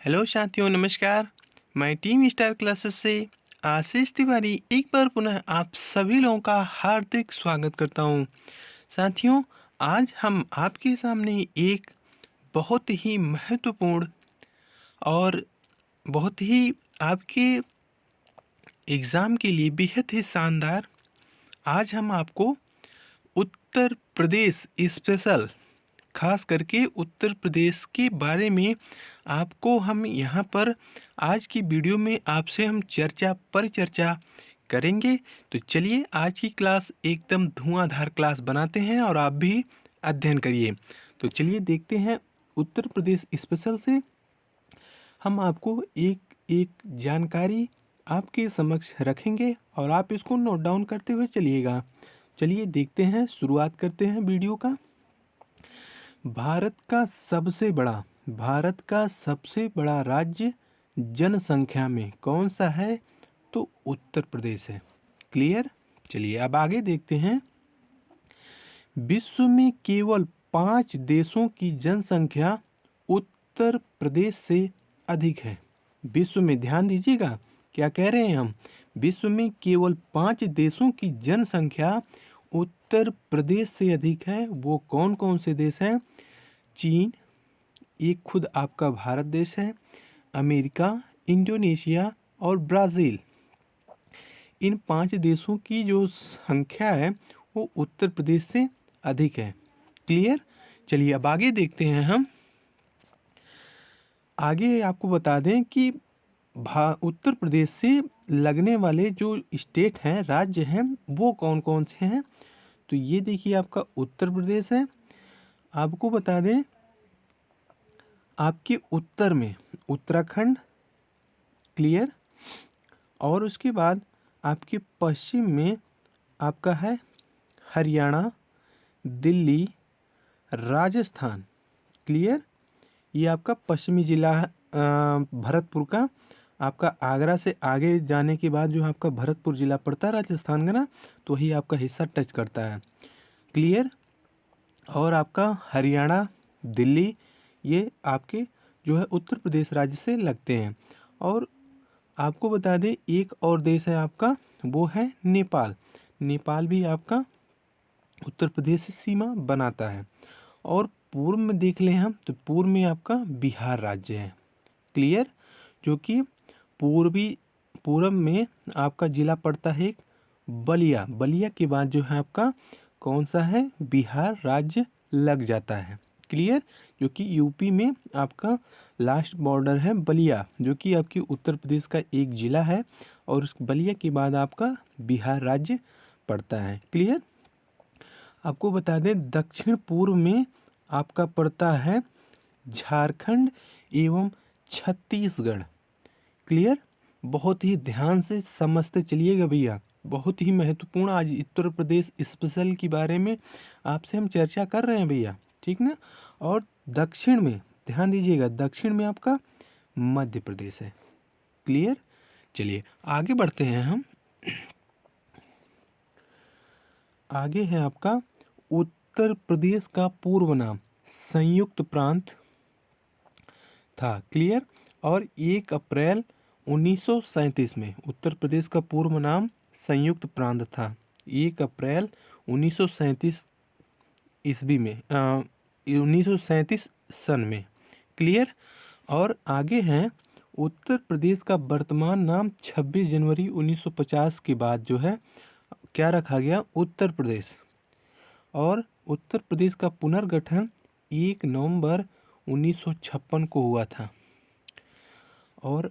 Hello साथियों, नमस्कार। मैं टीम स्टार क्लासेस से आशीष तिवारी एक बार पुनः आप सभी लोगों का हार्दिक स्वागत करता हूं। साथियों, आज हम आपके सामने एक बहुत ही महत्वपूर्ण और बहुत ही आपके एग्ज़ाम के लिए बेहद ही शानदार, आज हम आपको उत्तर प्रदेश स्पेशल, खास करके उत्तर प्रदेश के बारे में आपको हम यहाँ पर आज की वीडियो में आपसे हम परिचर्चा करेंगे। तो चलिए आज की क्लास एकदम धुआंधार क्लास बनाते हैं और आप भी अध्ययन करिए। तो चलिए देखते हैं, उत्तर प्रदेश स्पेशल से हम आपको एक एक जानकारी आपके समक्ष रखेंगे और आप इसको नोट डाउन करते हुए चलिएगा। चलिए देखते हैं, शुरुआत करते हैं वीडियो का। भारत का सबसे बड़ा राज्य जनसंख्या में कौन सा है? तो उत्तर प्रदेश है। क्लियर? चलिए अब आगे देखते हैं। विश्व में केवल 5 देशों की जनसंख्या उत्तर प्रदेश से अधिक है। विश्व में, ध्यान दीजिएगा क्या कह रहे हैं हम, विश्व में केवल 5 देशों की जनसंख्या उत्तर प्रदेश से अधिक है। वो कौन कौन से देश हैं? चीन, एक खुद आपका भारत देश है, अमेरिका, इंडोनेशिया और ब्राज़ील। इन 5 देशों की जो संख्या है वो उत्तर प्रदेश से अधिक है। क्लियर? चलिए अब आगे देखते हैं हम। आगे आपको बता दें कि उत्तर प्रदेश से लगने वाले जो स्टेट हैं, राज्य हैं, वो कौन कौन से हैं? तो ये देखिए आपका उत्तर प्रदेश है। आपको बता दें, आपके उत्तर में उत्तराखंड, क्लियर, और उसके बाद आपके पश्चिम में आपका है हरियाणा, दिल्ली, राजस्थान। क्लियर? ये आपका पश्चिमी जिला है भरतपुर का। आपका आगरा से आगे जाने के बाद जो आपका भरतपुर जिला पड़ता है राजस्थान का ना, तो वही आपका हिस्सा टच करता है। क्लियर? और आपका हरियाणा, दिल्ली, ये आपके जो है उत्तर प्रदेश राज्य से लगते हैं। और आपको बता दें एक और देश है आपका, वो है नेपाल। नेपाल भी आपका उत्तर प्रदेश से सीमा बनाता है। और पूर्व में देख लें हम, तो पूर्व में आपका बिहार राज्य है। क्लियर? जो कि पूर्व में आपका जिला पड़ता है एक बलिया। बलिया के बाद जो है आपका कौन सा है? बिहार राज्य लग जाता है। क्लियर? जो कि यूपी में आपका लास्ट बॉर्डर है बलिया, जो कि आपकी उत्तर प्रदेश का एक जिला है, और उस बलिया के बाद आपका बिहार राज्य पड़ता है। क्लियर? आपको बता दें दक्षिण पूर्व में आपका पड़ता है झारखंड एवं छत्तीसगढ़। क्लियर? बहुत ही ध्यान से समझते चलिएगा भैया, बहुत ही महत्वपूर्ण आज उत्तर प्रदेश स्पेशल के बारे में आपसे हम चर्चा कर रहे हैं भैया, ठीक ना। और दक्षिण में ध्यान दीजिएगा, दक्षिण में आपका मध्य प्रदेश है। क्लियर? चलिए आगे बढ़ते हैं हम। आगे है आपका उत्तर प्रदेश का पूर्व नाम संयुक्त प्रांत था। क्लियर? और 1 अप्रैल 1937 में उत्तर प्रदेश का पूर्व नाम संयुक्त प्रांत था। 1 अप्रैल 1937 ईस्वी में 1937 सन में। क्लियर? और आगे हैं उत्तर प्रदेश का वर्तमान नाम 26 जनवरी 1950 के बाद जो है क्या रखा गया? उत्तर प्रदेश। और उत्तर प्रदेश का पुनर्गठन 1 नवंबर 1956 को हुआ था। और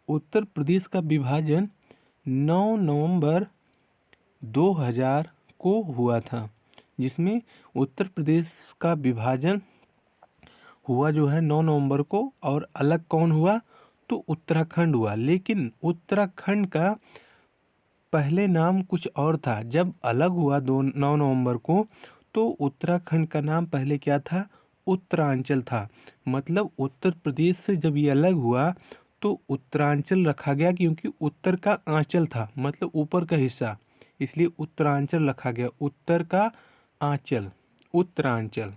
उत्तर प्रदेश का विभाजन 9 नवंबर 2000 को हुआ था, जिसमें उत्तर प्रदेश का विभाजन हुआ जो है 9 नवंबर को, और अलग कौन हुआ? तो उत्तराखंड हुआ। लेकिन उत्तराखंड का पहले नाम कुछ और था। जब अलग हुआ 9 नवंबर को, तो उत्तराखंड का नाम पहले क्या था? उत्तरांचल था। मतलब उत्तर प्रदेश से जब ये अलग हुआ तो उत्तरांचल रखा गया, क्योंकि उत्तर का आंचल था, मतलब ऊपर का हिस्सा, इसलिए उत्तरांचल रखा गया। उत्तर का आंचल, उत्तरांचल।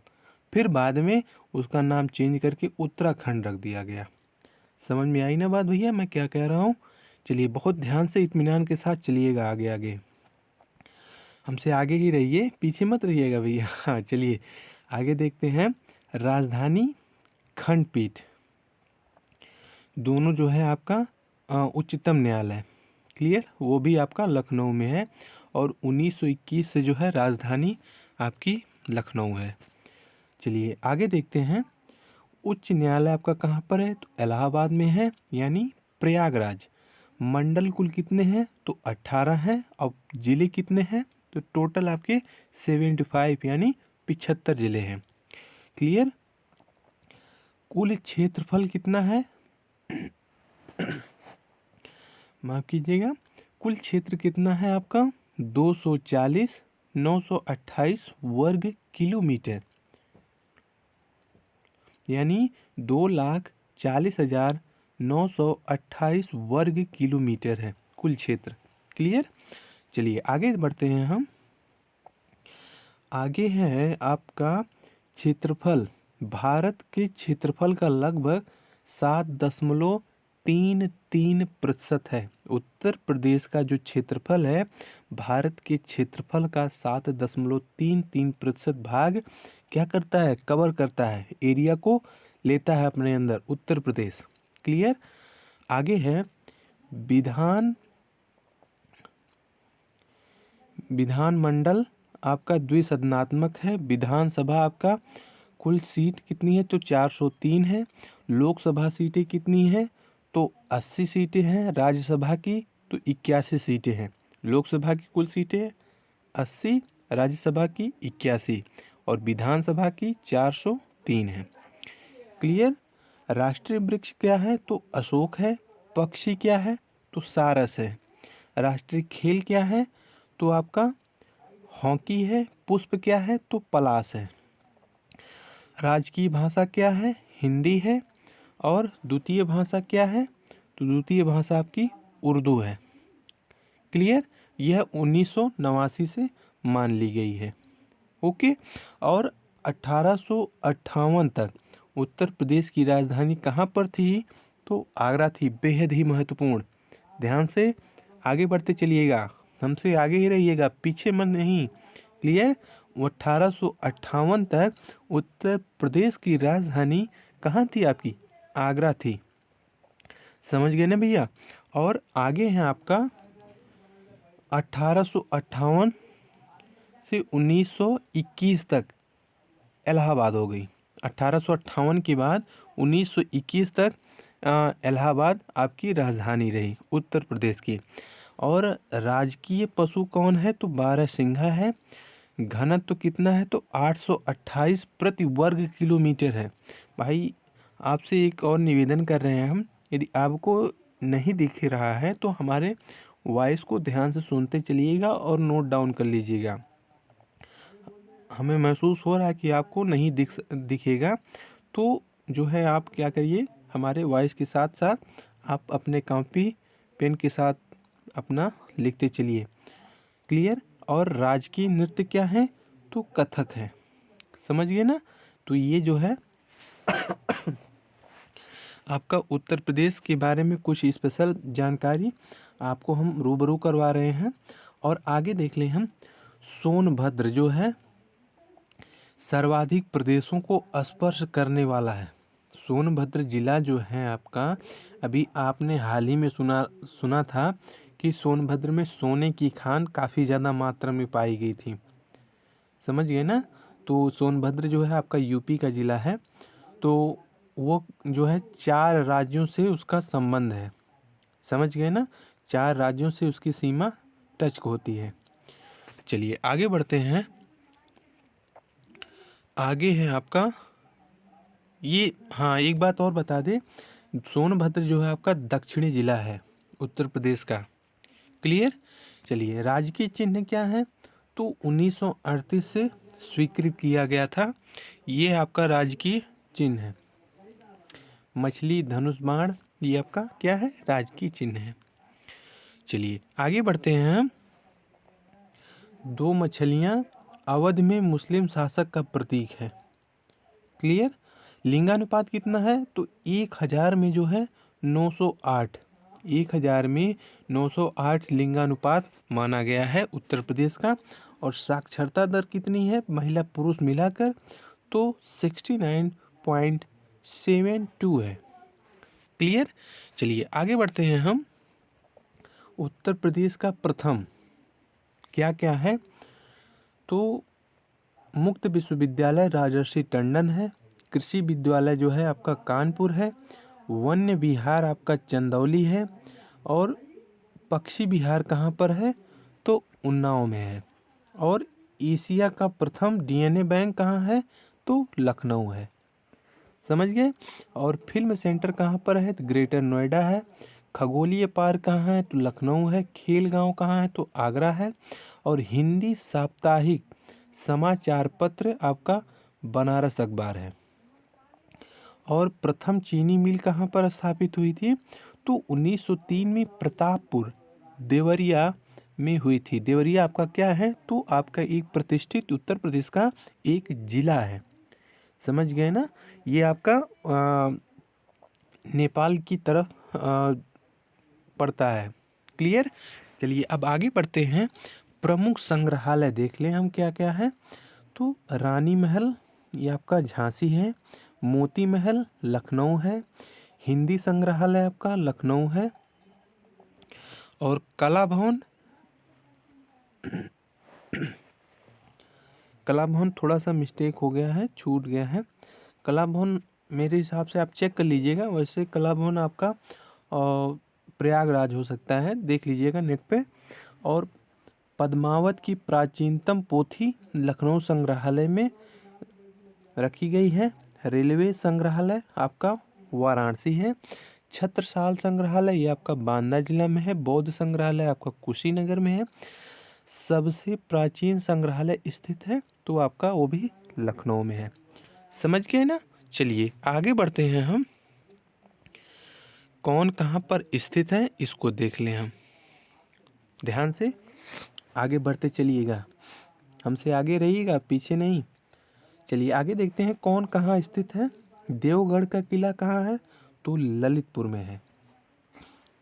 फिर बाद में उसका नाम चेंज करके उत्तराखंड रख दिया गया। समझ में आई ना बात भैया मैं क्या कह रहा हूँ? चलिए बहुत ध्यान से इत्मीनान के साथ चलिएगा आगे आगे, हमसे आगे ही रहिए, पीछे मत रहिएगा भैया। हाँ चलिए आगे देखते हैं। राजधानी खंडपीठ दोनों जो है आपका उच्चतम न्यायालय, क्लियर, वो भी आपका लखनऊ में है और 1921 से जो है राजधानी आपकी लखनऊ है। चलिए आगे देखते हैं। उच्च न्यायालय आपका कहाँ पर है? तो इलाहाबाद में है, यानी प्रयागराज। मंडल कुल कितने हैं? तो 18 हैं। अब जिले कितने हैं? तो टोटल आपके 75 यानी 75 जिले हैं, क्लियर। कुल क्षेत्रफल कितना है? माफ कीजिएगा, कुल क्षेत्र कितना है आपका? 240,928 वर्ग किलोमीटर, यानी 2,40,928 वर्ग किलोमीटर है कुल क्षेत्र, क्लियर। चलिए आगे बढ़ते हैं हम। आगे है आपका क्षेत्रफल। भारत के क्षेत्रफल का लगभग 7.33% है। उत्तर प्रदेश का जो क्षेत्रफल है भारत के क्षेत्रफल का 7.33% भाग क्या करता है? कवर करता है, एरिया को लेता है अपने अंदर उत्तर प्रदेश, क्लियर। आगे है विधानमंडल आपका द्विसदनात्मक है। विधानसभा आपका कुल सीट कितनी है? तो 403 है। लोकसभा सीटें कितनी हैं? तो 80 सीटें हैं। राज्यसभा की तो 81 सीटें हैं। लोकसभा की कुल सीटें 80, राज्यसभा की 81 और विधानसभा की 403 है, क्लियर। राष्ट्रीय वृक्ष क्या है? तो अशोक है। पक्षी क्या है? तो सारस है। राष्ट्रीय खेल क्या है? तो आपका हॉकी है। पुष्प क्या है? तो पलाश है। राजकीय भाषा क्या है? हिंदी है। और द्वितीय भाषा क्या है? तो द्वितीय भाषा आपकी उर्दू है, क्लियर। यह 1989 से मान ली गई है, ओके। और 1858 तक उत्तर प्रदेश की राजधानी कहाँ पर थी? तो आगरा थी। बेहद ही महत्वपूर्ण, ध्यान से आगे बढ़ते चलिएगा, हमसे आगे ही रहिएगा, पीछे मत नहीं, क्लियर। 1858 तक उत्तर प्रदेश की राजधानी कहाँ थी आपकी? आगरा थी, समझ गए ना भैया। और आगे है आपका 1858 से 1921 तक इलाहाबाद हो गई। 1858 के बाद 1921 तक इलाहाबाद आपकी राजधानी रही उत्तर प्रदेश की। और राजकीय पशु कौन है? तो बारहसिंघा है। घनत्व तो कितना है? तो 828 प्रति वर्ग किलोमीटर है। भाई आपसे एक और निवेदन कर रहे हैं हम, यदि आपको नहीं दिख रहा है तो हमारे वॉइस को ध्यान से सुनते चलिएगा और नोट डाउन कर लीजिएगा। हमें महसूस हो रहा है कि आपको नहीं दिखेगा, तो जो है आप क्या करिए, हमारे वॉइस के साथ साथ आप अपने कॉपी पेन के साथ अपना लिखते चलिए, क्लियर। और राजकीय नृत्य क्या है? तो कथक है, समझ गए ना। तो ये जो है आपका उत्तर प्रदेश के बारे में कुछ स्पेशल जानकारी आपको हम रूबरू करवा रहे हैं। और आगे देख लें हम। सोनभद्र जो है सर्वाधिक प्रदेशों को स्पर्श करने वाला है। सोनभद्र जिला जो है आपका, अभी आपने हाल ही में सुना था कि सोनभद्र में सोने की खान काफ़ी ज़्यादा मात्रा में पाई गई थी, समझ गए ना। तो सोनभद्र जो है आपका यूपी का ज़िला है। तो वो जो है 4 राज्यों से उसका संबंध है, समझ गए ना। 4 राज्यों से उसकी सीमा टच होती है। चलिए आगे बढ़ते हैं। आगे है आपका ये, हाँ एक बात और बता दें, सोनभद्र जो है आपका दक्षिणी जिला है उत्तर प्रदेश का, क्लियर। चलिए राजकीय चिन्ह क्या है? तो 1938 से स्वीकृत किया गया था, ये आपका राजकीय चिन्ह है। मछली, धनुष, बाण, ये आपका क्या है? राजकीय चिन्ह है। चलिए आगे बढ़ते हैं हम। 2 मछलियाँ अवध में मुस्लिम शासक का प्रतीक है, क्लियर। लिंगानुपात कितना है? तो 1000 में जो है 908, 1000 में 908 लिंगानुपात माना गया है उत्तर प्रदेश का। और साक्षरता दर कितनी है महिला पुरुष मिलाकर, तो 69.72 है। क्लियर। चलिए आगे बढ़ते हैं हम। उत्तर प्रदेश का प्रथम क्या क्या है, तो मुक्त विश्वविद्यालय राजर्षि टंडन है, कृषि विद्यालय जो है आपका कानपुर है, वन्य विहार आपका चंदौली है, और पक्षी विहार कहाँ पर है, तो उन्नाव में है। और एशिया का प्रथम डीएनए बैंक कहाँ है, तो लखनऊ है। समझ गए। और फिल्म सेंटर कहाँ पर है, तो ग्रेटर नोएडा है। खगोलीय पार्क कहाँ है, तो लखनऊ है। खेल गांव कहाँ है, तो आगरा है। और हिंदी साप्ताहिक समाचार पत्र आपका बनारस अखबार है। और प्रथम चीनी मिल कहाँ पर स्थापित हुई थी, तो 1903 में प्रतापपुर देवरिया में हुई थी। देवरिया आपका क्या है, तो आपका एक प्रतिष्ठित उत्तर प्रदेश का एक जिला है। समझ गए ना। ये आपका नेपाल की तरफ पड़ता है। क्लियर। चलिए अब आगे बढ़ते हैं। प्रमुख संग्रहालय देख लें हम क्या क्या है, तो रानी महल ये आपका झांसी है, मोती महल लखनऊ है, हिंदी संग्रहालय आपका लखनऊ है, और कला भवन कला भवन थोड़ा सा मिस्टेक हो गया है, छूट गया है। कला भवन मेरे हिसाब से आप चेक कर लीजिएगा, वैसे कला भवन आपका प्रयागराज हो सकता है, देख लीजिएगा नेट पे। और पद्मावत की प्राचीनतम पोथी लखनऊ संग्रहालय में रखी गई है। रेलवे संग्रहालय आपका वाराणसी है। छत्रसाल संग्रहालय ये आपका बांदा जिला में है। बौद्ध संग्रहालय आपका कुशीनगर में है। सबसे प्राचीन संग्रहालय स्थित है, तो आपका वो भी लखनऊ में है। समझ गए ना। चलिए आगे बढ़ते हैं हम। कौन कहाँ पर स्थित है इसको देख लें हम ध्यान से। आगे बढ़ते चलिएगा, हमसे आगे रहिएगा, पीछे नहीं। चलिए आगे देखते हैं कौन कहाँ स्थित है। देवगढ़ का किला कहाँ है, तो ललितपुर में है।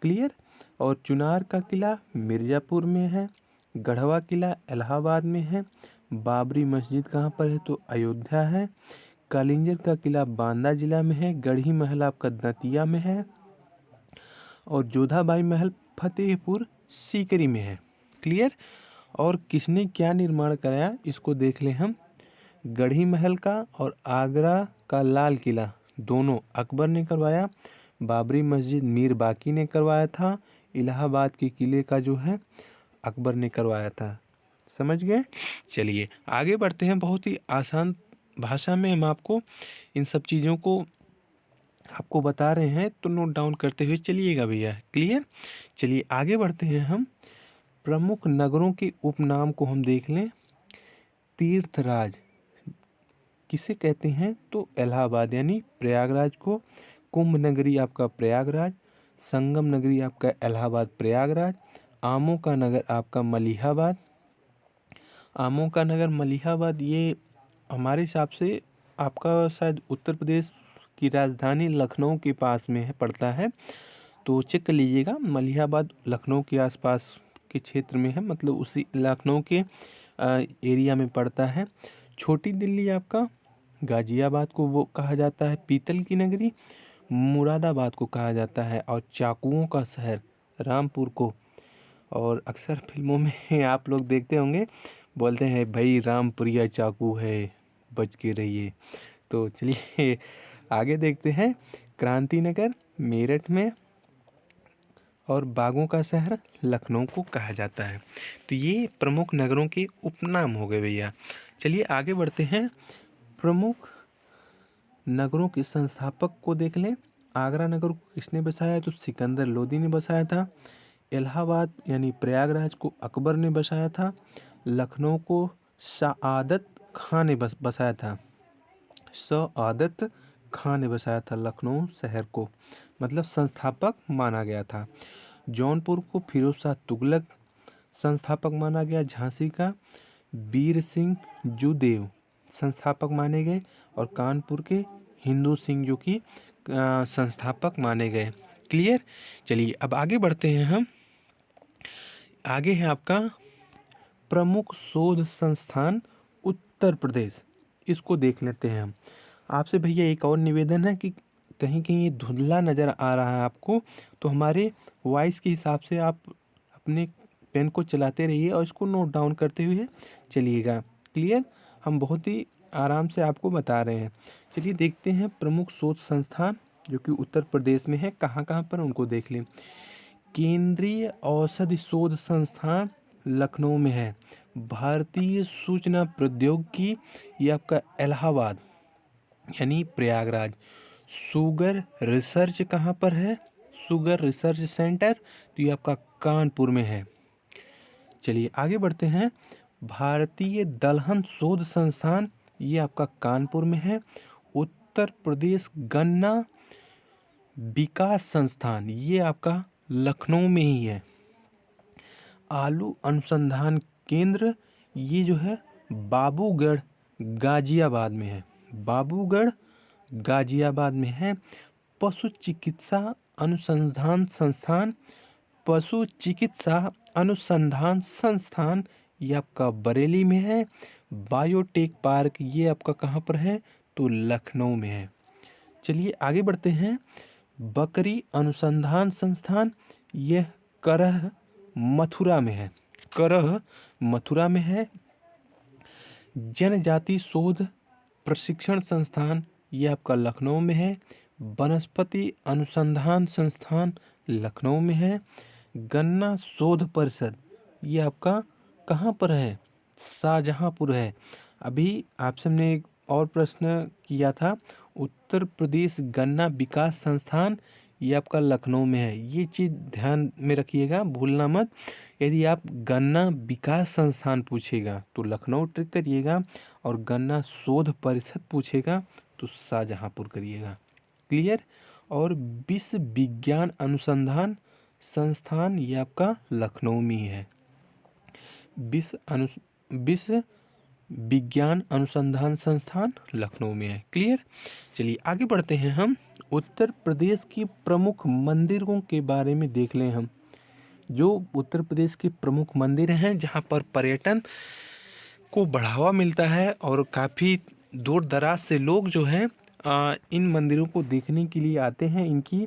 क्लियर। और चुनार का किला मिर्ज़ापुर में है। गढ़वा किला इलाहाबाद में है। बाबरी मस्जिद कहाँ पर है, तो अयोध्या है। कालिंजर का किला बांदा जिला में है। गढ़ी महल आपका दतिया में है। और जोधाबाई महल फतेहपुर सीकरी में है। क्लियर। और किसने क्या निर्माण कराया इसको देख लें हम। गढ़ी महल का और आगरा का लाल किला दोनों अकबर ने करवाया। बाबरी मस्जिद मीर बाकी ने करवाया था। इलाहाबाद के किले का जो है अकबर ने करवाया था। समझ गए। चलिए आगे बढ़ते हैं। बहुत ही आसान भाषा में हम आपको इन सब चीज़ों को आपको बता रहे हैं, तो नोट डाउन करते हुए चलिएगा भैया। क्लियर। चलिए आगे बढ़ते हैं हम। प्रमुख नगरों के उपनाम को हम देख लें। तीर्थराज किसे कहते हैं, तो इलाहाबाद यानी प्रयागराज को। कुंभ नगरी आपका प्रयागराज। संगम नगरी आपका इलाहाबाद प्रयागराज। आमों का नगर आपका मलिहाबाद। आमों का नगर मलिहाबाद ये हमारे हिसाब से आपका शायद उत्तर प्रदेश की राजधानी लखनऊ के पास में है, पड़ता है, तो चेक कर लीजिएगा। मलिहाबाद लखनऊ के आसपास के क्षेत्र में है, मतलब उसी लखनऊ के एरिया में पड़ता है। छोटी दिल्ली आपका गाजियाबाद को वो कहा जाता है पीतल की नगरी। मुरादाबाद को कहा जाता है और चाकुओं का शहर रामपुर को। और अक्सर फिल्मों में आप लोग देखते होंगे, बोलते हैं भाई रामपुरिया चाकू है, बच के रहिए। तो चलिए आगे देखते हैं। क्रांति नगर मेरठ में और बागों का शहर लखनऊ को कहा जाता है। तो ये प्रमुख नगरों के उपनाम हो गए भैया। चलिए आगे बढ़ते हैं। प्रमुख नगरों के संस्थापक को देख लें। आगरा नगर को किसने बसाया, तो सिकंदर लोदी ने बसाया था। इलाहाबाद यानी प्रयागराज को अकबर ने बसाया था। लखनऊ को सआदत खान ने बसाया था। सआदत खान ने बसाया था लखनऊ शहर को, मतलब संस्थापक माना गया था। जौनपुर को फिरोज शाह तुगलक संस्थापक माना गया। झांसी का वीर सिंह जुदेव संस्थापक माने गए। और कानपुर के हिंदू सिंह जो कि संस्थापक माने गए। क्लियर। चलिए अब आगे बढ़ते हैं हम। आगे है आपका प्रमुख शोध संस्थान उत्तर प्रदेश, इसको देख लेते हैं हम। आपसे भैया एक और निवेदन है कि कहीं कहीं ये धुंधला नज़र आ रहा है आपको, तो हमारे वॉइस के हिसाब से आप अपने पेन को चलाते रहिए और इसको नोट डाउन करते हुए चलिएगा। क्लियर। हम बहुत ही आराम से आपको बता रहे हैं। चलिए देखते हैं प्रमुख शोध संस्थान जो कि उत्तर प्रदेश में है, कहाँ कहाँ पर उनको देख लें। केंद्रीय औषधि शोध संस्थान लखनऊ में है। भारतीय सूचना प्रौद्योगिकी ये आपका इलाहाबाद यानी प्रयागराज। शुगर रिसर्च कहाँ पर है? शुगर रिसर्च सेंटर तो ये आपका कानपुर में है। चलिए आगे बढ़ते हैं। भारतीय दलहन शोध संस्थान ये आपका कानपुर में है। उत्तर प्रदेश गन्ना विकास संस्थान ये आपका लखनऊ में ही है। आलू अनुसंधान केंद्र ये जो है बाबूगढ़ गाजियाबाद में है। बाबूगढ़ गाजियाबाद में है। पशु चिकित्सा अनुसंधान संस्थान, पशु चिकित्सा अनुसंधान संस्थान ये आपका बरेली में है। बायोटेक पार्क ये आपका कहाँ पर है? तो लखनऊ में है। चलिए आगे बढ़ते हैं। बकरी अनुसंधान संस्थान यह करह मथुरा में है। करह मथुरा में है। जनजाति शोध प्रशिक्षण संस्थान ये आपका लखनऊ में है। वनस्पति अनुसंधान संस्थान लखनऊ में है। गन्ना शोध परिषद ये आपका कहाँ पर है? शाहजहाँपुर है। अभी आपसे हमने एक और प्रश्न किया था, उत्तर प्रदेश गन्ना विकास संस्थान ये आपका लखनऊ में है। ये चीज़ ध्यान में रखिएगा, भूलना मत। यदि आप गन्ना विकास संस्थान पूछेगा तो लखनऊ ट्रिक करिएगा, और गन्ना शोध परिषद पूछेगा तो शाहजहाँपुर करिएगा। क्लियर। और विश्व विज्ञान अनुसंधान संस्थान ये आपका लखनऊ में ही है। विश्व विज्ञान अनुसंधान संस्थान लखनऊ में है। क्लियर। चलिए आगे बढ़ते हैं हम। उत्तर प्रदेश की प्रमुख मंदिरों के बारे में देख लें हम। जो उत्तर प्रदेश के प्रमुख मंदिर हैं जहाँ पर पर्यटन को बढ़ावा मिलता है और काफ़ी दूर दराज से लोग जो हैं इन मंदिरों को देखने के लिए आते हैं। इनकी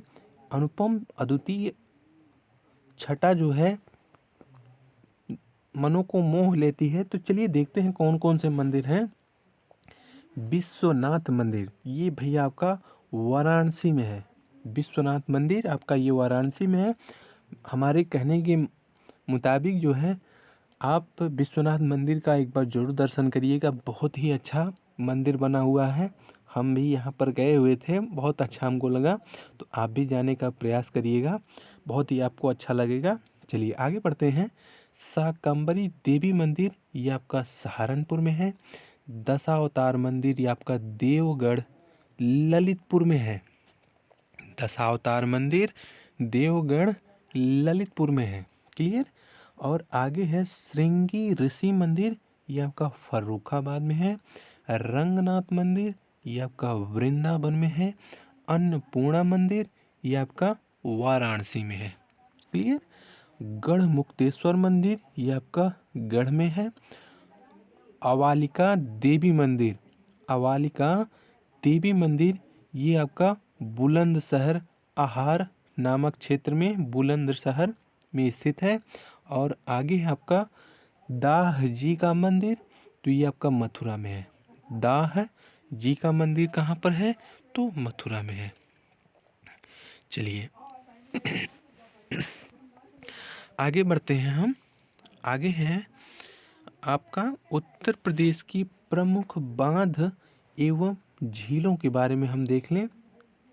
अनुपम अद्वितीय छटा जो है मनों को मोह लेती है। तो चलिए देखते हैं कौन कौन से मंदिर हैं। विश्वनाथ मंदिर ये भैया आपका वाराणसी में है। विश्वनाथ मंदिर आपका ये वाराणसी में है। हमारे कहने के मुताबिक जो है आप विश्वनाथ मंदिर का एक बार ज़रूर दर्शन करिएगा। बहुत ही अच्छा मंदिर बना हुआ है। हम भी यहाँ पर गए हुए थे, बहुत अच्छा हमको लगा। तो आप भी जाने का प्रयास करिएगा, बहुत ही आपको अच्छा लगेगा। चलिए आगे बढ़ते हैं। शाकंभरी देवी मंदिर ये आपका सहारनपुर में है। दशावतार मंदिर ये आपका देवगढ़ ललितपुर में है। दशावतार मंदिर देवगढ़ ललितपुर में है। क्लियर। और आगे है श्रृंगी ऋषि मंदिर ये आपका फर्रुखाबाद में है। रंगनाथ मंदिर ये आपका वृंदावन में है। अन्नपूर्णा मंदिर ये आपका वाराणसी में है। क्लियर। गढ़ मुक्तेश्वर मंदिर ये आपका गढ़ में है। अवालिका देवी मंदिर, अवालिका देवी मंदिर ये आपका बुलंदशहर आहार नामक क्षेत्र में बुलंदशहर में स्थित है। और आगे है आपका दाह जी का मंदिर, तो ये आपका मथुरा में है। दाह जी का मंदिर कहाँ पर है? तो मथुरा में है। चलिए आगे बढ़ते हैं हम। आगे है आपका उत्तर प्रदेश की प्रमुख बांध एवं झीलों के बारे में हम देख लें,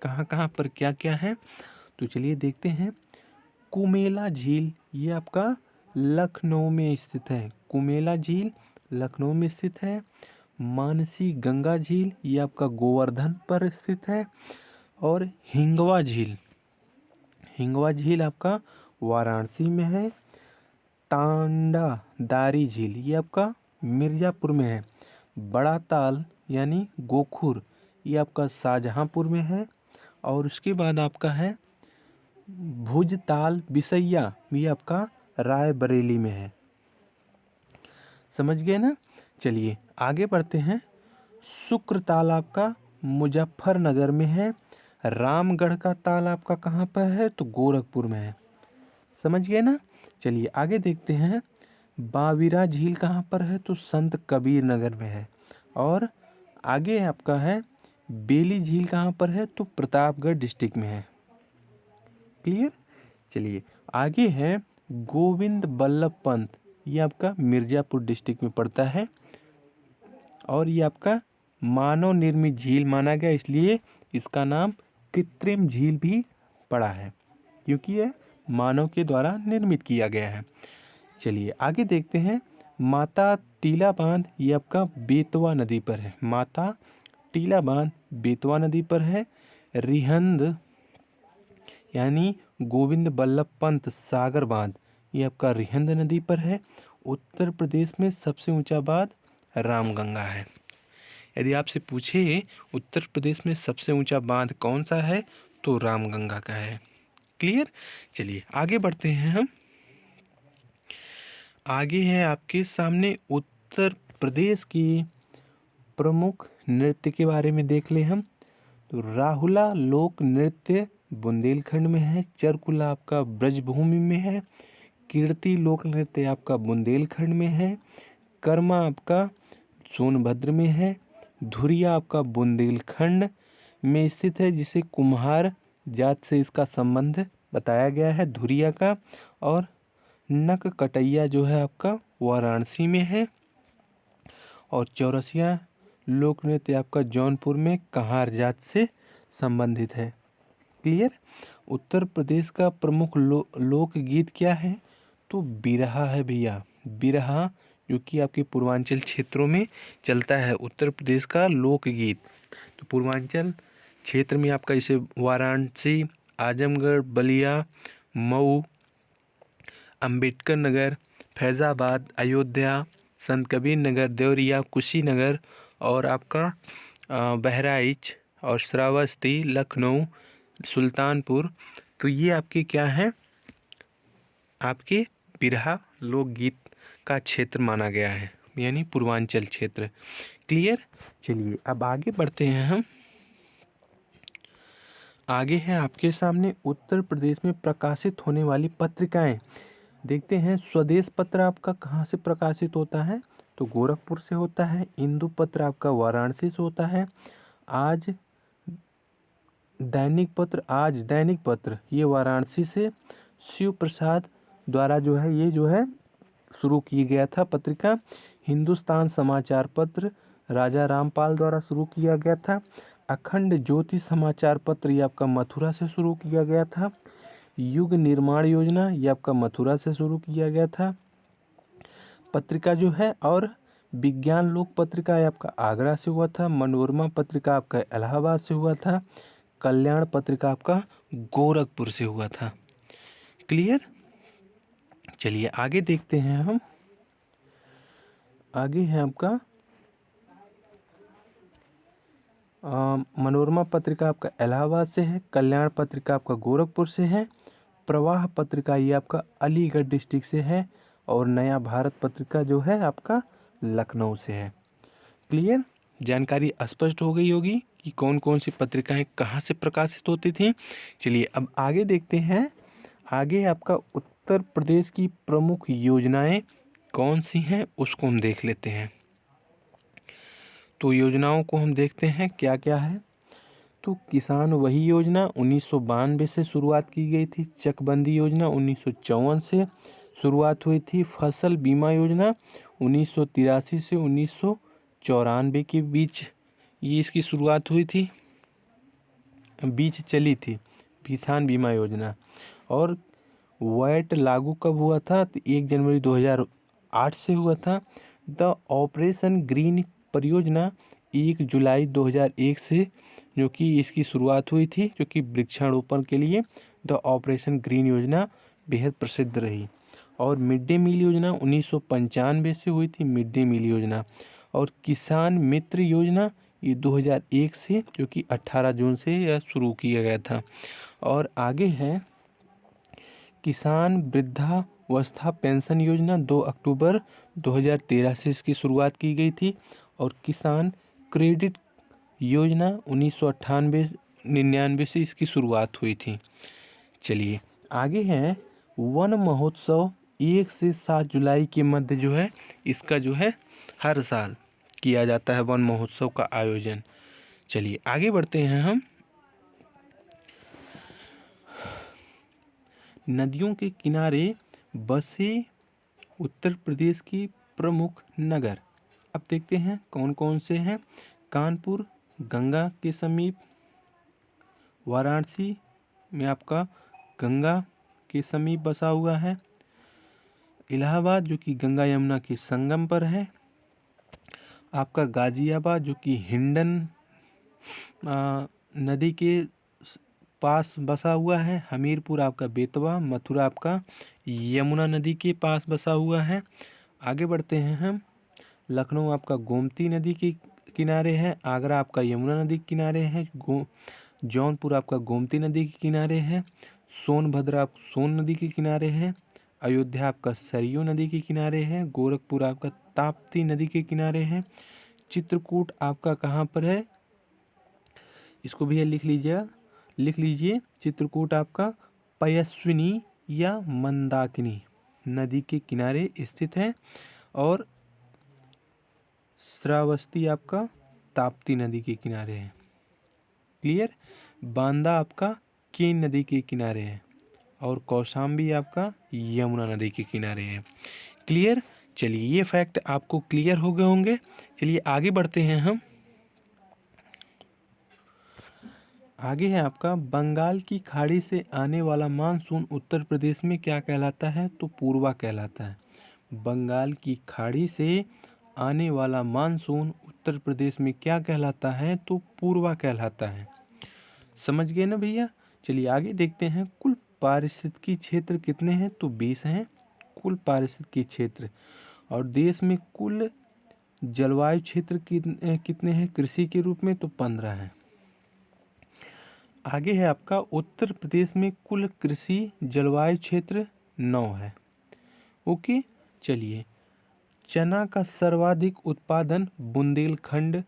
कहाँ कहाँ पर क्या क्या है। तो चलिए देखते हैं। कुमेला झील ये आपका लखनऊ में स्थित है। कुमेला झील लखनऊ में स्थित है। मानसी गंगा झील ये आपका गोवर्धन पर स्थित है। और हिंगवा झील, हिंगवा झील आपका वाराणसी में है। तांडा दारी झील ये आपका मिर्ज़ापुर में है। बड़ा ताल यानी गोखुर ये आपका शाहजहाँपुर में है। और उसके बाद आपका है भुजताल बिसैया ये आपका रायबरेली में है। समझ गए ना। चलिए आगे बढ़ते हैं। शुक्र ताल आपका मुजफ्फरनगर में है। रामगढ़ का ताल आपका कहाँ पर है, तो गोरखपुर में है। समझ गए ना। चलिए आगे देखते हैं। बाविरा झील कहाँ पर है, तो संत कबीर नगर में है। और आगे आपका है बेली झील कहाँ पर है, तो प्रतापगढ़ डिस्ट्रिक्ट में है। क्लियर। चलिए आगे है गोविंद बल्लभ पंत, ये आपका मिर्ज़ापुर डिस्ट्रिक्ट में पड़ता है। और ये आपका मानव निर्मित झील माना गया, इसलिए इसका नाम कृत्रिम झील भी पड़ा है, क्योंकि यह मानव के द्वारा निर्मित किया गया है। चलिए आगे देखते हैं। माता टीला बांध ये आपका बेतवा नदी पर है। माता टीला बांध बेतवा नदी पर है। रिहंद यानी गोविंद बल्लभ पंत सागर बांध ये आपका रिहंद नदी पर है। उत्तर प्रदेश में सबसे ऊंचा बांध रामगंगा है। यदि आपसे पूछे उत्तर प्रदेश में सबसे ऊंचा बांध कौन सा है, तो रामगंगा का है। क्लियर। चलिए आगे बढ़ते हैं हम। आगे है आपके सामने उत्तर प्रदेश की प्रमुख नृत्य के बारे में देख ले हम। तो राहुला लोक नृत्य बुंदेलखंड में है। चरकुला आपका ब्रजभूमि में है। कीर्ति लोक नृत्य आपका बुंदेलखंड में है। कर्मा आपका सोनभद्र में है। धुरिया आपका बुंदेलखंड में स्थित है, जिसे कुम्हार जात से इसका संबंध बताया गया है धुरिया का। और नक कटैया जो है आपका वाराणसी में है। और चौरसिया लोक नृत्य आपका जौनपुर में कहार जात से संबंधित है। क्लियर। उत्तर प्रदेश का प्रमुख लोकगीत क्या है, तो बिरहा है भैया। बिरहा जो कि आपके पूर्वांचल क्षेत्रों में चलता है, उत्तर प्रदेश का लोकगीत। तो पूर्वांचल क्षेत्र में आपका जैसे वाराणसी, आजमगढ़, बलिया, मऊ, अंबेडकर नगर, फैज़ाबाद, अयोध्या, संत कबीर नगर, देवरिया, कुशीनगर और आपका बहराइच और श्रावस्ती, लखनऊ, सुल्तानपुर, तो ये आपके क्या हैं, आपके बिरहा लोकगीत का क्षेत्र माना गया है, यानी पूर्वांचल क्षेत्र। क्लियर। चलिए अब आगे बढ़ते हैं हम। आगे है आपके सामने उत्तर प्रदेश में प्रकाशित होने वाली पत्रिकाएं। देखते हैं। स्वदेश पत्र आपका कहाँ से प्रकाशित होता है, तो गोरखपुर से होता है। इंदु पत्र आपका वाराणसी से होता है। आज दैनिक पत्र ये वाराणसी से शिव प्रसाद द्वारा जो है शुरू किया गया था पत्रिका। हिंदुस्तान समाचार पत्र राजा रामपाल द्वारा शुरू किया गया था। अखंड ज्योति समाचार पत्र ये आपका मथुरा से शुरू किया गया था। युग निर्माण योजना ये आपका मथुरा से शुरू किया गया था पत्रिका जो है। और विज्ञान लोक पत्रिका ये आपका आगरा से हुआ था। मनोरमा पत्रिका आपका इलाहाबाद से हुआ था। कल्याण पत्रिका आपका गोरखपुर से हुआ था। क्लियर। चलिए आगे देखते हैं हम। आगे है आपका मनोरमा पत्रिका आपका इलाहाबाद से है। कल्याण पत्रिका आपका गोरखपुर से है। प्रवाह पत्रिका ये आपका अलीगढ़ डिस्ट्रिक्ट से है। और नया भारत पत्रिका जो है आपका लखनऊ से है। क्लियर। जानकारी स्पष्ट हो गई होगी कि कौन कौन सी पत्रिकाएं कहाँ से प्रकाशित होती थी। चलिए अब आगे देखते हैं। आगे आपका उत्तर प्रदेश की प्रमुख योजनाएं कौन सी हैं उसको हम देख लेते हैं। तो योजनाओं को हम देखते हैं क्या क्या है। तो किसान वही योजना 1992 से शुरुआत की गई थी। चकबंदी योजना 1954 से शुरुआत हुई थी। फसल बीमा योजना 1983 से 1994 के बीच ये इसकी शुरुआत हुई थी, बीच चली थी किसान बीमा योजना। और वैट लागू कब हुआ था, तो 1 जनवरी 2008 से हुआ था। द ऑपरेशन ग्रीन परियोजना 1 जुलाई 2001 से जो कि इसकी शुरुआत हुई थी, जो कि वृक्षारोपण के लिए द ऑपरेशन ग्रीन योजना बेहद प्रसिद्ध रही। और मिड डे मील योजना 1995 से हुई थी मिड डे मील योजना। और किसान मित्र योजना ये 2001 से, जो कि 18 जून से यह शुरू किया गया था। और आगे है किसान वृद्धावस्था पेंशन योजना 2 अक्टूबर 2013 से इसकी शुरुआत की गई थी। और किसान क्रेडिट योजना 1998-99 से इसकी शुरुआत हुई थी। चलिए आगे है वन महोत्सव 1 से 7 जुलाई के मध्य जो है इसका जो है हर साल किया जाता है वन महोत्सव का आयोजन। चलिए आगे बढ़ते हैं हम। नदियों के किनारे बसे उत्तर प्रदेश की प्रमुख नगर अब देखते हैं कौन कौन से हैं। कानपुर गंगा के समीप, वाराणसी में आपका गंगा के समीप बसा हुआ है, इलाहाबाद जो कि गंगा यमुना के संगम पर है, आपका गाजियाबाद जो कि हिंडन नदी के पास बसा हुआ है, हमीरपुर आपका बेतवा, मथुरा आपका यमुना नदी के पास बसा हुआ है। आगे बढ़ते हैं हम। लखनऊ आपका गोमती नदी के किनारे है, आगरा आपका यमुना नदी के किनारे है, जौनपुर आपका गोमती नदी के किनारे है, सोनभद्र आप सोन नदी के किनारे है, अयोध्या आपका सरयू नदी के किनारे है, गोरखपुर आपका ताप्ती नदी के किनारे है, चित्रकूट आपका कहाँ पर है, इसको भी लिख लीजिए। चित्रकूट आपका पयस्विनी या मंदाकिनी नदी के किनारे स्थित है, और श्रावस्ती आपका ताप्ती नदी के किनारे है। क्लियर। बांदा आपका केन नदी के किनारे है, और कौशाम्बी आपका यमुना नदी के किनारे है। क्लियर। चलिए ये फैक्ट आपको क्लियर हो गए होंगे। चलिए आगे बढ़ते हैं हम। आगे है आपका बंगाल की खाड़ी से आने वाला मानसून उत्तर प्रदेश में क्या कहलाता है, तो पूर्वा कहलाता है। बंगाल की खाड़ी से आने वाला मानसून उत्तर प्रदेश में क्या कहलाता है, तो पूर्वा कहलाता है। समझ गए ना भैया। चलिए आगे देखते हैं। कुल पारिस्थितिकी क्षेत्र कितने हैं, तो 20 हैं कुल पारिस्थितिकी क्षेत्र। और देश में कुल जलवायु क्षेत्र कितने हैं कृषि के रूप में, तो 15 हैं। आगे है आपका उत्तर प्रदेश में कुल कृषि जलवायु क्षेत्र 9 है। ओके। चलिए चना का सर्वाधिक उत्पादन बुंदेलखंड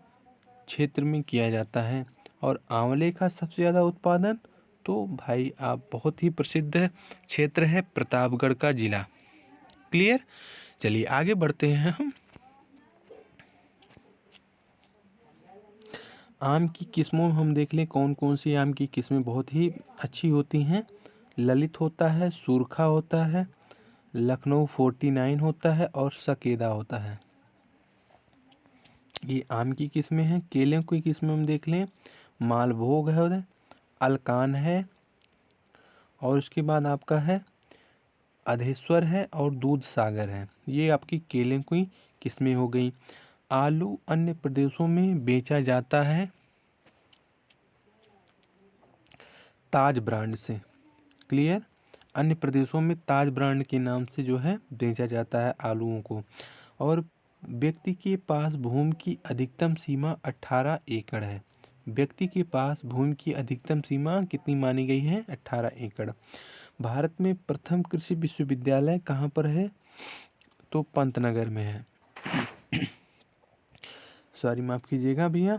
क्षेत्र में किया जाता है, और आंवले का सबसे ज़्यादा उत्पादन, तो भाई आप बहुत ही प्रसिद्ध क्षेत्र है प्रतापगढ़ का जिला। क्लियर। चलिए आगे बढ़ते हैं हम। आम की किस्मों में हम देख लें कौन कौन सी आम की किस्में बहुत ही अच्छी होती हैं। ललित होता है, सुरखा होता है, लखनऊ 49 होता है, और सकेदा होता है। ये आम की किस्में हैं। केले की किस्में हम देख लें, मालभोग है, अलकान है, और उसके बाद आपका है अधेश्वर है, और दूध सागर है। ये आपकी केले की किस्में हो गई। आलू अन्य प्रदेशों में बेचा जाता है ताज ब्रांड से। क्लियर। अन्य प्रदेशों में ताज ब्रांड के नाम से जो है बेचा जाता है आलूओं को। और व्यक्ति के पास भूमि की अधिकतम सीमा 18 एकड़ है। व्यक्ति के पास भूमि की अधिकतम सीमा कितनी मानी गई है, 18 एकड़। भारत में प्रथम कृषि विश्वविद्यालय कहाँ पर है, तो पंतनगर में है। सॉरी माफ़ कीजिएगा भैया,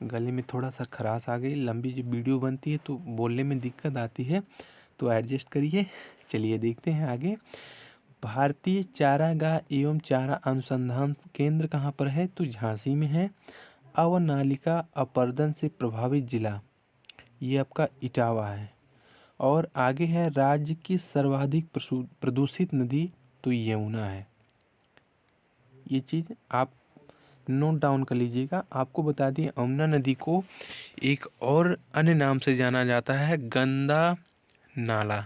गले में थोड़ा सा खराश आ गई। लंबी जो वीडियो बनती है तो बोलने में दिक्कत आती है, तो एडजस्ट करिए। चलिए देखते हैं आगे। भारतीय चारागाह एवं चारा अनुसंधान केंद्र कहाँ पर है, तो झांसी में है। अवनालिका अपरदन से प्रभावित जिला, ये आपका इटावा है। और आगे है राज्य की सर्वाधिक प्रदूषित नदी, तो यमुना है। ये चीज़ आप नोट डाउन कर लीजिएगा। आपको बता दिए यमुना नदी को एक और अन्य नाम से जाना जाता है, गंदा नाला।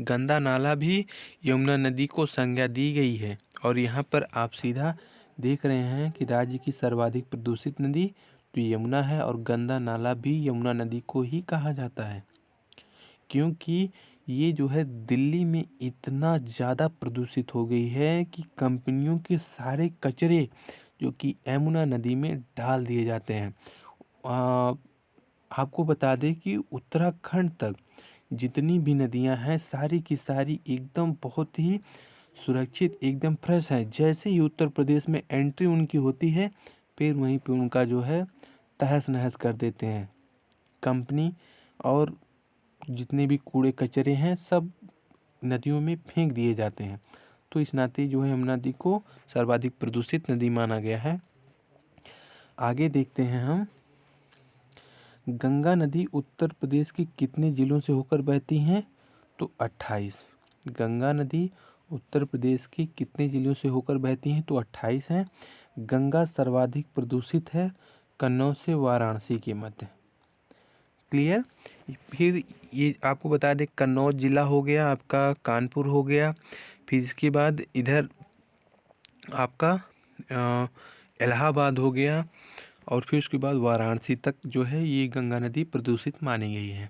गंदा नाला भी यमुना नदी को संज्ञा दी गई है। और यहाँ पर आप सीधा देख रहे हैं कि राज्य की सर्वाधिक प्रदूषित नदी तो यमुना है, और गंदा नाला भी यमुना नदी को ही कहा जाता है, क्योंकि ये जो है दिल्ली में इतना ज़्यादा प्रदूषित हो गई है कि कंपनियों के सारे कचरे जो कि यमुना नदी में डाल दिए जाते हैं। आपको बता दें कि उत्तराखंड तक जितनी भी नदियां हैं सारी की सारी एकदम बहुत ही सुरक्षित, एकदम फ्रेश है। जैसे ही उत्तर प्रदेश में एंट्री उनकी होती है, फिर वहीं पे उनका जो है तहस नहस कर देते हैं कंपनी, और जितने भी कूड़े कचरे हैं सब नदियों में फेंक दिए जाते हैं। तो इस नाते जो है यमुना नदी को सर्वाधिक प्रदूषित नदी माना गया है। आगे देखते हैं हम, गंगा नदी उत्तर प्रदेश के कितने जिलों से होकर बहती हैं? तो 28। गंगा नदी उत्तर प्रदेश के कितने जिलों से होकर बहती हैं? तो 28 हैं। गंगा सर्वाधिक प्रदूषित है कन्नौज से वाराणसी के मध्य। क्लियर। फिर ये आपको बता दें, कन्नौज जिला हो गया आपका, कानपुर हो गया, फिर इसके बाद इधर आपका इलाहाबाद हो गया, और फिर उसके बाद वाराणसी तक जो है ये गंगा नदी प्रदूषित मानी गई है।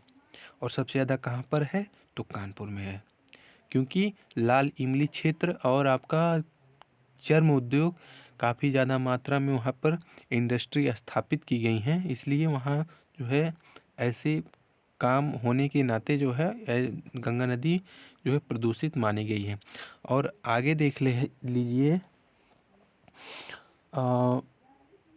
और सबसे ज़्यादा कहाँ पर है? तो कानपुर में है, क्योंकि लाल इमली क्षेत्र और आपका चर्म उद्योग काफ़ी ज़्यादा मात्रा में वहाँ पर इंडस्ट्री स्थापित की गई हैं, इसलिए वहाँ जो है ऐसे काम होने के नाते जो है गंगा नदी जो है प्रदूषित मानी गई है। और आगे देख लीजिए,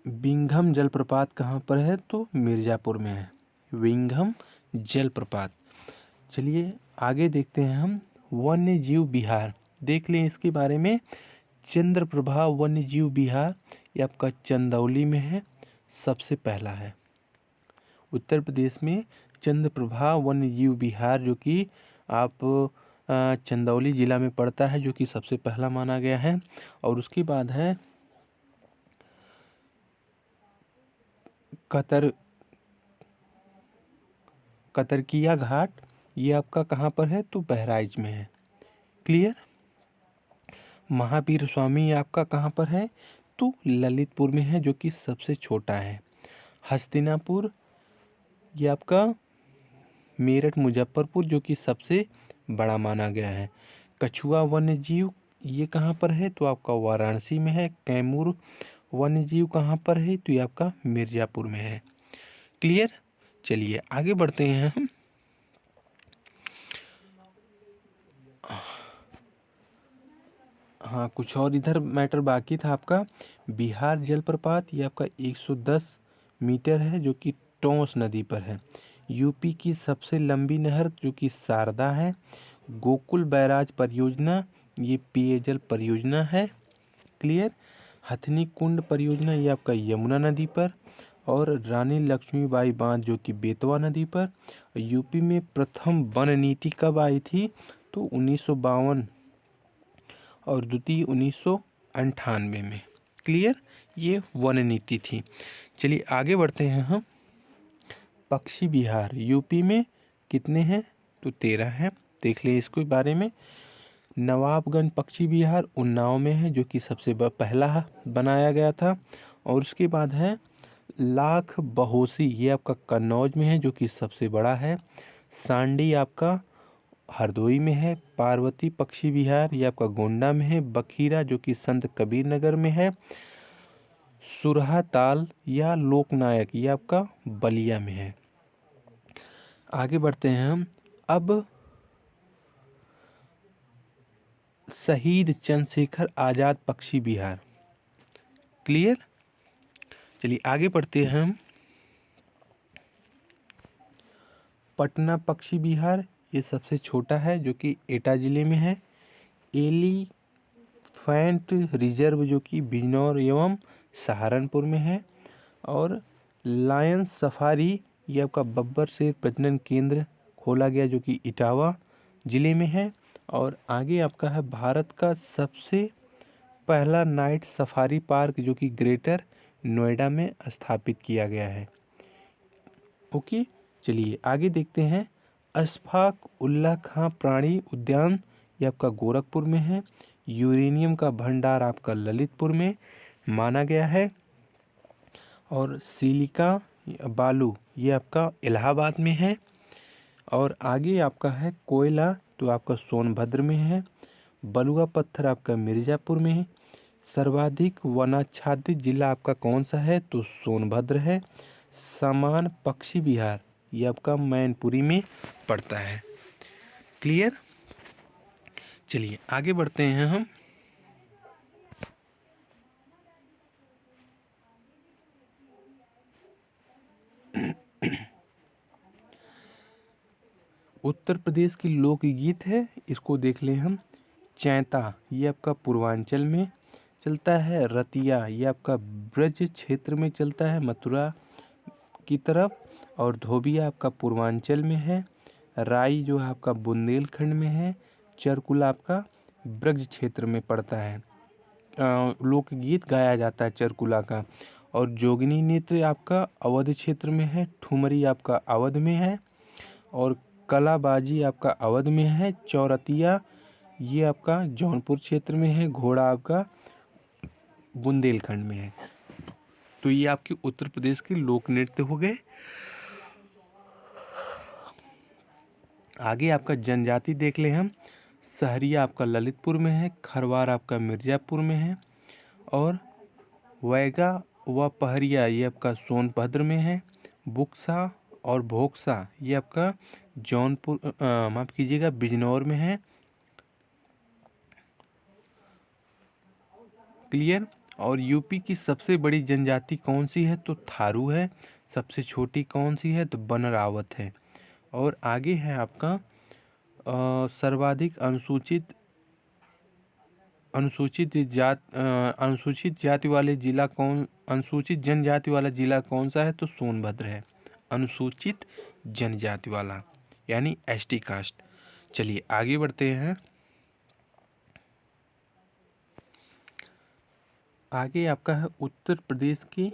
विंघम जलप्रपात कहाँ पर है? तो मिर्ज़ापुर में है विंघम जलप्रपात। चलिए आगे देखते हैं हम, वन्य जीव विहार देख लें इसके बारे में। चंद्रप्रभा वन्य जीव विहार ये आपका चंदौली में है, सबसे पहला है उत्तर प्रदेश में चंद्रप्रभा वन्य जीव विहार, जो कि आप चंदौली जिला में पड़ता है, जो कि सबसे पहला माना गया है। और उसके बाद है कतरकिया घाट, ये आपका कहाँ पर है? तो बहराइच में है। क्लियर। महावीर स्वामी ये आपका कहाँ पर है? तो ललितपुर में है, जो कि सबसे छोटा है। हस्तिनापुर ये आपका मेरठ मुजफ्फरपुर, जो कि सबसे बड़ा माना गया है। कछुआ वन्य जीव ये कहाँ पर है? तो आपका वाराणसी में है। कैमूर वन्य जीव कहाँ पर है? तो ये आपका मिर्ज़ापुर में है। क्लियर। चलिए आगे बढ़ते हैं हम। हाँ, कुछ और इधर मैटर बाकी था आपका। बिहार जलप्रपात ये आपका 110 मीटर है, जो कि टोंस नदी पर है। यूपी की सबसे लंबी नहर जो कि शारदा है। गोकुल बैराज परियोजना ये पेयजल परियोजना है। क्लियर। हथनी कुंड परियोजना ये आपका यमुना नदी पर। और रानी लक्ष्मीबाई बांध जो कि बेतवा नदी पर। यूपी में प्रथम वन नीति कब आई थी? तो 1952 और द्वितीय 1998 में। क्लियर। ये वन नीति थी। चलिए आगे बढ़ते हैं हम। पक्षी विहार यूपी में कितने हैं? तो 13 हैं। देख ले इसके बारे में। नवाबगंज पक्षी विहार उन्नाव में है, जो कि सबसे पहला बनाया गया था। और उसके बाद है लाख बहोसी ये आपका कन्नौज में है, जो कि सबसे बड़ा है। सांडी आपका हरदोई में है। पार्वती पक्षी विहार ये आपका गोंडा में है। बखीरा जो कि संत कबीर नगर में है। सुरहा ताल या लोकनायक ये आपका बलिया में है। आगे बढ़ते हैं हम। अब शहीद चंद्रशेखर आज़ाद पक्षी विहार। क्लियर। चलिए आगे बढ़ते हैं हम। पटना पक्षी विहार ये सबसे छोटा है, जो कि एटा जिले में है। एलिफेंट रिजर्व जो कि बिजनौर एवं सहारनपुर में है। और लायन सफारी ये आपका बब्बर शेर प्रजनन केंद्र खोला गया, जो कि इटावा जिले में है। और आगे आपका है भारत का सबसे पहला नाइट सफारी पार्क, जो कि ग्रेटर नोएडा में स्थापित किया गया है। ओके। चलिए आगे देखते हैं। अशफाक उल्लाह खां प्राणी उद्यान ये आपका गोरखपुर में है। यूरेनियम का भंडार आपका ललितपुर में माना गया है। और सिलिका बालू ये आपका इलाहाबाद में है। और आगे आपका है कोयला, तो आपका सोनभद्र में है। बलुआ पत्थर आपका मिर्ज़ापुर में है। सर्वाधिक वनाच्छादित जिला आपका कौन सा है? तो सोनभद्र है। समान पक्षी विहार ये आपका मैनपुरी में पड़ता है। क्लियर। चलिए आगे बढ़ते हैं हम। उत्तर प्रदेश की लोकगीत है, इसको देख लें हम। चैता ये आपका पूर्वांचल में चलता है। रतिया ये आपका ब्रज क्षेत्र में चलता है, मथुरा की तरफ। और धोबिया आपका पूर्वांचल में है। राई जो है आपका बुंदेलखंड में है। चरकुला आपका ब्रज क्षेत्र में पड़ता है। लोकगीत गाया जाता है चरकुला का। और जोगनी नृत्य आपका अवध क्षेत्र में है। ठुमरी आपका अवध में है। और कलाबाजी आपका अवध में है। चौरतिया ये आपका जौनपुर क्षेत्र में है। घोड़ा आपका बुंदेलखंड में है। तो ये आपके उत्तर प्रदेश के लोक नृत्य हो गए। आगे आपका जनजाति देख ले हम। सहरिया आपका ललितपुर में है। खरवार आपका मिर्ज़ापुर में है। और वैगा व पहरिया ये आपका सोनभद्र में है। बुक्सा और भोक्सा ये आपका जौनपुर माफ़ कीजिएगा बिजनौर में है। क्लियर। और यूपी की सबसे बड़ी जनजाति कौन सी है? तो थारू है। सबसे छोटी कौन सी है? तो बनरावत है। और आगे है आपका सर्वाधिक अनुसूचित जाति वाले जिला कौन, अनुसूचित जनजाति वाला जिला कौन सा है? तो सोनभद्र है, अनुसूचित जनजाति वाला, यानी एसटी कास्ट। चलिए आगे बढ़ते हैं। आगे आपका है उत्तर प्रदेश की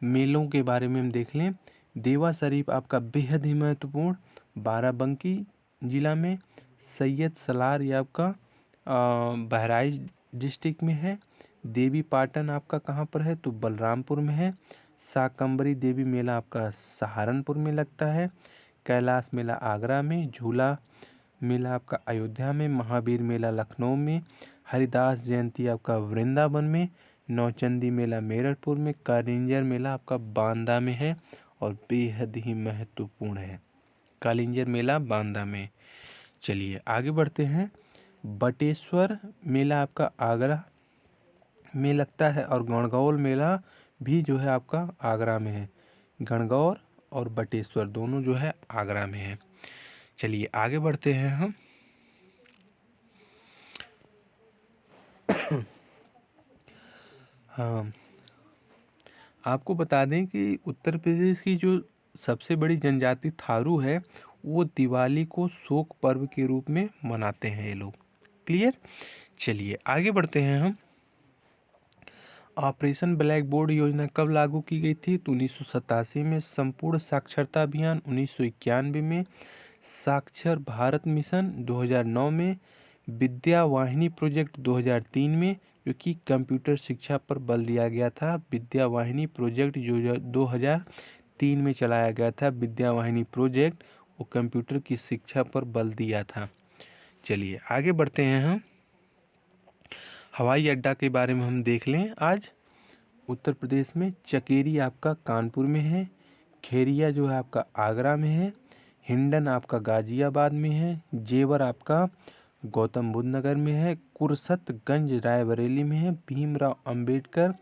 मेलों के बारे में हम देख लें। देवा शरीफ आपका बेहद ही महत्वपूर्ण बाराबंकी जिला में। सैयद सलार ये आपका बहराइच डिस्ट्रिक्ट में है। देवी पाटन आपका कहाँ पर है? तो बलरामपुर में है। शाकंबरी देवी मेला आपका सहारनपुर में लगता है। कैलाश मेला आगरा में। झूला मेला आपका अयोध्या में। महावीर मेला लखनऊ में। हरिदास जयंती आपका वृंदावन में। नौचंदी मेला मेरठपुर में। कालिंजर मेला आपका बांदा में है और बेहद ही महत्वपूर्ण है। कालिंजर मेला बांदा में। चलिए आगे बढ़ते हैं। बटेश्वर मेला आपका आगरा में लगता है और गणगौर मेला भी जो है आपका आगरा में है। गणगौर और बटेश्वर दोनों जो है आगरा में है। चलिए आगे बढ़ते हैं हम। हाँ, आपको बता दें कि उत्तर प्रदेश की जो सबसे बड़ी जनजाति थारू है वो दिवाली को शोक पर्व के रूप में मनाते हैं ये लोग। क्लियर। चलिए आगे बढ़ते हैं हम। ऑपरेशन ब्लैक बोर्ड योजना कब लागू की गई थी? तो 1987 में। संपूर्ण साक्षरता अभियान 1991 में। साक्षर भारत मिशन 2009 में। विद्या वाहिनी प्रोजेक्ट 2003 में, जो कि कंप्यूटर शिक्षा पर बल दिया गया था। विद्या वाहिनी प्रोजेक्ट जो 2003 में चलाया गया था। विद्या वाहिनी प्रोजेक्ट वो कंप्यूटर की शिक्षा पर बल दिया था। चलिए आगे बढ़ते हैं हम। हवाई अड्डा के बारे में हम देख लें आज। उत्तर प्रदेश में चकेरी आपका कानपुर में है। खेरिया जो है आपका आगरा में है। हिंडन आपका गाजियाबाद में है। जेवर आपका गौतम बुद्ध नगर में है। कुर्सतगंज रायबरेली में है। भीमराव अंबेडकर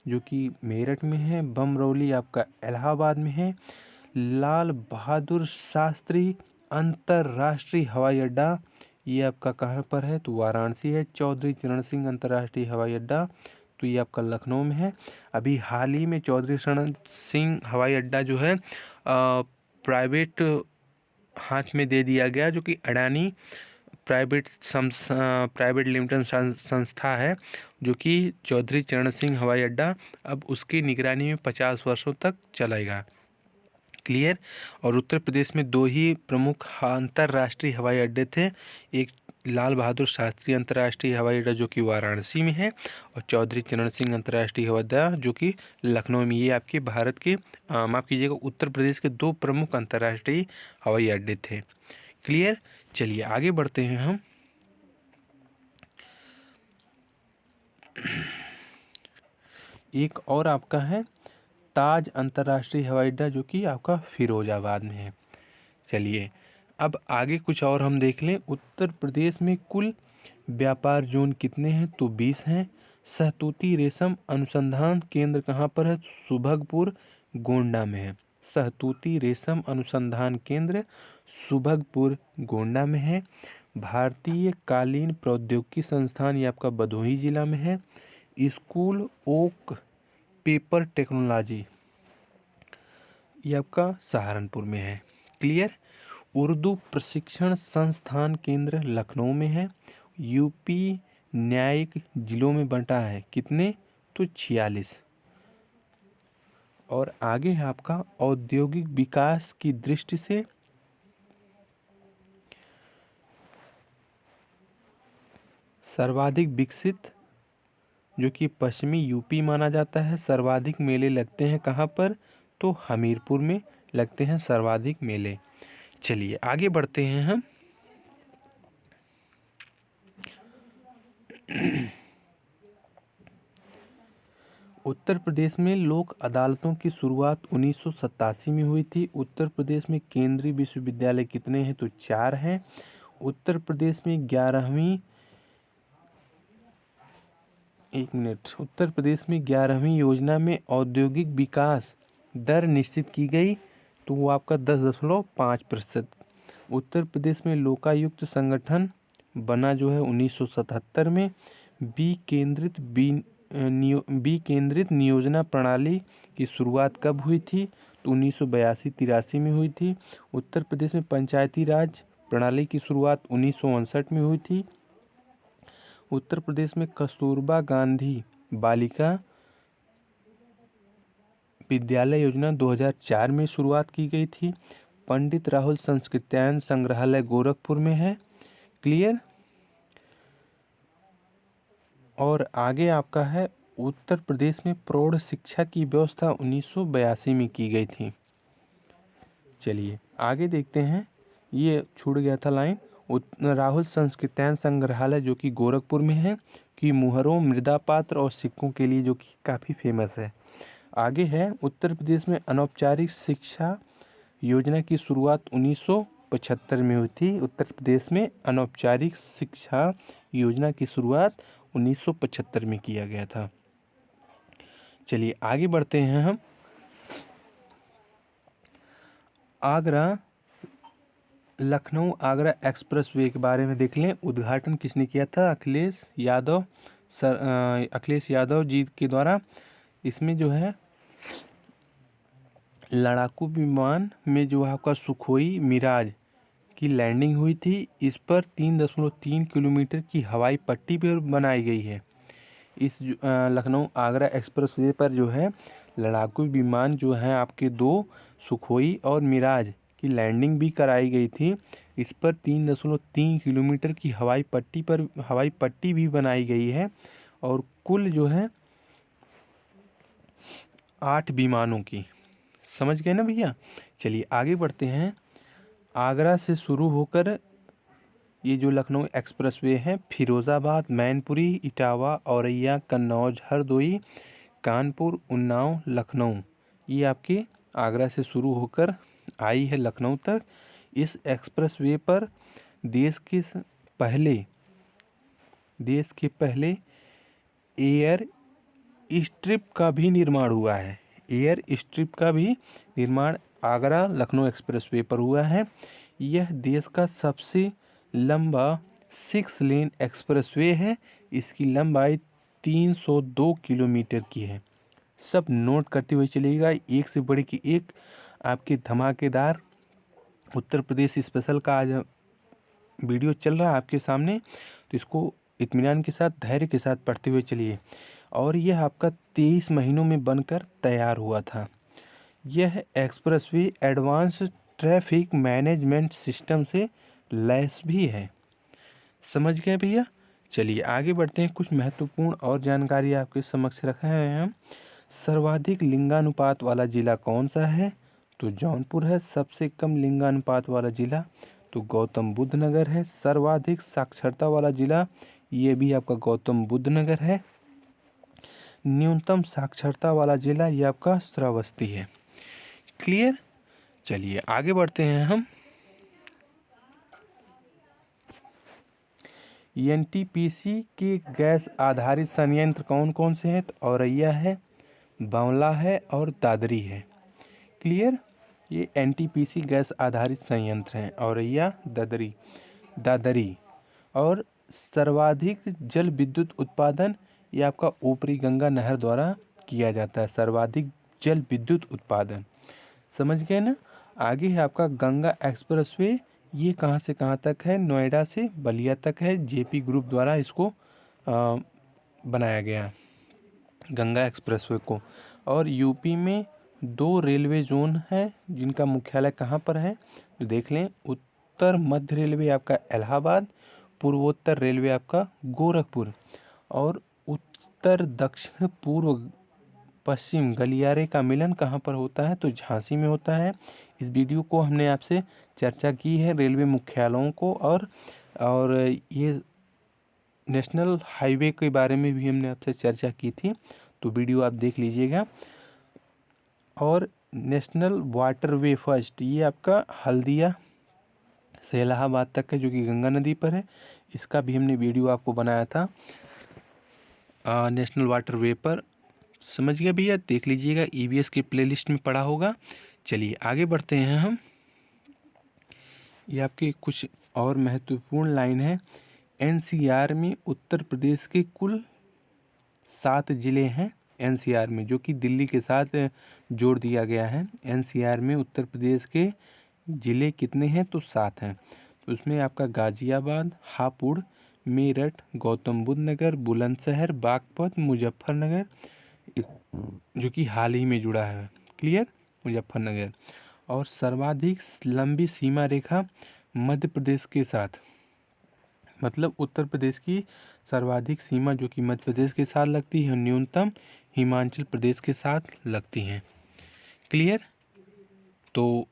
जो कि मेरठ में है। बमरौली आपका इलाहाबाद में है। लाल बहादुर शास्त्री अंतर्राष्ट्रीय हवाई अड्डा ये आपका कहाँ पर है? तो वाराणसी है। चौधरी चरण सिंह अंतर्राष्ट्रीय हवाई अड्डा तो ये आपका लखनऊ में है। अभी हाल ही में चौधरी चरण सिंह हवाई अड्डा जो है प्राइवेट हाथ में दे दिया गया, जो कि अडानी प्राइवेट लिमिटेड संस्था है, जो कि चौधरी चरण सिंह हवाई अड्डा अब उसकी निगरानी में 50 वर्षों तक चलेगा। क्लियर। और उत्तर प्रदेश में दो ही प्रमुख अंतर्राष्ट्रीय हवाई अड्डे थे। एक लाल बहादुर शास्त्री अंतर्राष्ट्रीय हवाई अड्डा जो कि वाराणसी में है, और चौधरी चरण सिंह अंतर्राष्ट्रीय हवाई अड्डा जो कि लखनऊ में। ये आपके भारत के माफ़ कीजिएगा उत्तर प्रदेश के दो प्रमुख अंतर्राष्ट्रीय हवाई अड्डे थे। क्लियर। चलिए आगे बढ़ते हैं हम। एक और आपका है ताज अंतर्राष्ट्रीय हवाई अड्डा जो कि आपका फिरोजाबाद में है। चलिए अब आगे कुछ और हम देख लें। उत्तर प्रदेश में कुल व्यापार जोन कितने हैं? तो 20 हैं। सहतूती रेशम अनुसंधान केंद्र कहाँ पर है? सुभगपुर गोंडा में है। सहतूती रेशम अनुसंधान केंद्र सुभगपुर गोंडा में है। भारतीय कालीन प्रौद्योगिकी संस्थान ये आपका भदोही जिला में है। स्कूल ओक पेपर टेक्नोलॉजी ये आपका सहारनपुर में है। क्लियर। उर्दू प्रशिक्षण संस्थान केंद्र लखनऊ में है। यूपी न्यायिक जिलों में बंटा है, कितने? तो 46। और आगे है आपका औद्योगिक विकास की दृष्टि से सर्वाधिक विकसित जो कि पश्चिमी यूपी माना जाता है। सर्वाधिक मेले लगते हैं कहाँ पर? तो हमीरपुर में लगते हैं सर्वाधिक मेले। चलिए आगे बढ़ते हैं हम। उत्तर प्रदेश में लोक अदालतों की शुरुआत 1987 में हुई थी। उत्तर प्रदेश में केंद्रीय विश्वविद्यालय कितने हैं? तो 4 हैं। उत्तर प्रदेश में 11वीं उत्तर प्रदेश में 11वीं योजना में औद्योगिक विकास दर निश्चित की गई, तो वो आपका 10.5%। उत्तर प्रदेश में लोकायुक्त संगठन बना जो है 1977 में। विकेंद्रित नियोजन प्रणाली की शुरुआत कब हुई थी? तो 1982-83 में हुई थी। उत्तर प्रदेश में पंचायती राज प्रणाली की शुरुआत 1959 में हुई थी। उत्तर प्रदेश में कस्तूरबा गांधी बालिका विद्यालय योजना 2004 में शुरुआत की गई थी। पंडित राहुल संस्कृत्यायन संग्रहालय गोरखपुर में है। क्लियर। और आगे आपका है उत्तर प्रदेश में प्रौढ़ शिक्षा की व्यवस्था 1982 में की गई थी। चलिए आगे देखते हैं। ये छूट गया था लाइन। राहुल संस्कृत्यायन संग्रहालय जो कि गोरखपुर में है, कि मुहरों, मृदा पात्र और सिक्कों के लिए जो कि काफ़ी फेमस है। आगे है उत्तर प्रदेश में अनौपचारिक शिक्षा योजना की शुरुआत 1975 में हुई थी। उत्तर प्रदेश में अनौपचारिक शिक्षा योजना की शुरुआत 1975 में किया गया था। चलिए आगे बढ़ते हैं हम। आगरा लखनऊ आगरा एक्सप्रेसवे के बारे में देख लें। उद्घाटन किसने किया था? अखिलेश यादव जी के द्वारा। इसमें जो है लड़ाकू विमान में जो है आपका सुखोई मिराज की लैंडिंग हुई थी। इस पर 3.3 किलोमीटर की हवाई पट्टी पर बनाई गई है। इस लखनऊ आगरा एक्सप्रेसवे पर जो है लड़ाकू विमान जो है आपके 2 सुखोई और मिराज की लैंडिंग भी कराई गई थी। इस पर 3.3 किलोमीटर की हवाई पट्टी भी बनाई गई है। और कुल जो है 8 विमानों की। समझ गए ना भैया। चलिए आगे बढ़ते हैं। आगरा से शुरू होकर ये जो लखनऊ एक्सप्रेसवे है फिरोज़ाबाद, मैनपुरी, इटावा, औरैया, कन्नौज, हरदोई, कानपुर, उन्नाव, लखनऊ, ये आपके आगरा से शुरू होकर आई है लखनऊ तक। इस एक्सप्रेसवे पर देश के पहले एयर स्ट्रिप का भी निर्माण हुआ है। एयर स्ट्रिप का भी निर्माण आगरा लखनऊ एक्सप्रेसवे पर हुआ है। यह देश का सबसे लंबा 6 लेन एक्सप्रेसवे है। इसकी लंबाई 302 किलोमीटर की है। सब नोट करते हुए चलिएगा। एक से बढ़ के एक आपके धमाकेदार उत्तर प्रदेश स्पेशल का आज वीडियो चल रहा है आपके सामने, तो इसको इत्मीनान के साथ, धैर्य के साथ पढ़ते हुए चलिए। और यह आपका 23 महीनों में बनकर तैयार हुआ था। यह expressway advance traffic management system से लैस भी है। समझ गए भैया। चलिए आगे बढ़ते हैं। कुछ महत्वपूर्ण और जानकारी आपके समक्ष रखे हैं हम। सर्वाधिक लिंगानुपात वाला जिला कौन सा है? तो जौनपुर है। सबसे कम लिंगानुपात वाला जिला तो गौतम बुद्ध नगर है। सर्वाधिक साक्षरता वाला जिला ये भी आपका गौतम बुद्ध नगर है। न्यूनतम साक्षरता वाला जिला ये आपका श्रावस्ती है। क्लियर। चलिए आगे बढ़ते हैं हम। एनटीपीसी के गैस आधारित संयंत्र कौन कौन से हैं? तो औरैया है, बांवला है और दादरी है। क्लियर? ये एनटीपीसी गैस आधारित संयंत्र हैं, औरैया, दादरी। और सर्वाधिक जल विद्युत उत्पादन ये आपका ऊपरी गंगा नहर द्वारा किया जाता है। सर्वाधिक जल विद्युत उत्पादन, समझ गए ना। आगे है आपका गंगा एक्सप्रेसवे, ये कहाँ से कहाँ तक है? नोएडा से बलिया तक है। जेपी ग्रुप द्वारा इसको बनाया गया गंगा एक्सप्रेसवे को। और यूपी में 2 रेलवे जोन हैं जिनका मुख्यालय कहाँ पर है? तो देख लें, उत्तर मध्य रेलवे आपका इलाहाबाद, पूर्वोत्तर रेलवे आपका गोरखपुर, और उत्तर दक्षिण पूर्व पश्चिम गलियारे का मिलन कहाँ पर होता है? तो झांसी में होता है। इस वीडियो को हमने आपसे चर्चा की है रेलवे मुख्यालयों को, और ये नेशनल हाईवे के बारे में भी हमने आपसे चर्चा की थी, तो वीडियो आप देख लीजिएगा। और नेशनल वाटरवे फर्स्ट, ये आपका हल्दिया से इलाहाबाद तक है, जो कि गंगा नदी पर है। इसका भी हमने वीडियो आपको बनाया था नेशनल वाटरवे पर। समझ गए भैया? देख लीजिएगा, ईवीएस की प्लेलिस्ट में पड़ा होगा। चलिए आगे बढ़ते हैं हम। ये आपके कुछ और महत्वपूर्ण लाइन है। एनसीआर में उत्तर प्रदेश के कुल 7 जिले हैं। एनसीआर में, जो कि दिल्ली के साथ जोड़ दिया गया है। एनसीआर में उत्तर प्रदेश के जिले कितने हैं? तो 7 हैं। तो उसमें आपका गाजियाबाद, हापुड़, मेरठ, गौतम बुद्ध नगर, बुलंदशहर, बागपत, मुजफ्फरनगर, जो कि हाल ही में जुड़ा है। क्लियर? मुजफ्फरनगर। और सर्वाधिक लंबी सीमा रेखा मध्य प्रदेश के साथ, मतलब उत्तर प्रदेश की सर्वाधिक सीमा जो कि मध्य प्रदेश के साथ लगती है, न्यूनतम हिमाचल प्रदेश के साथ लगती हैं। क्लियर? तो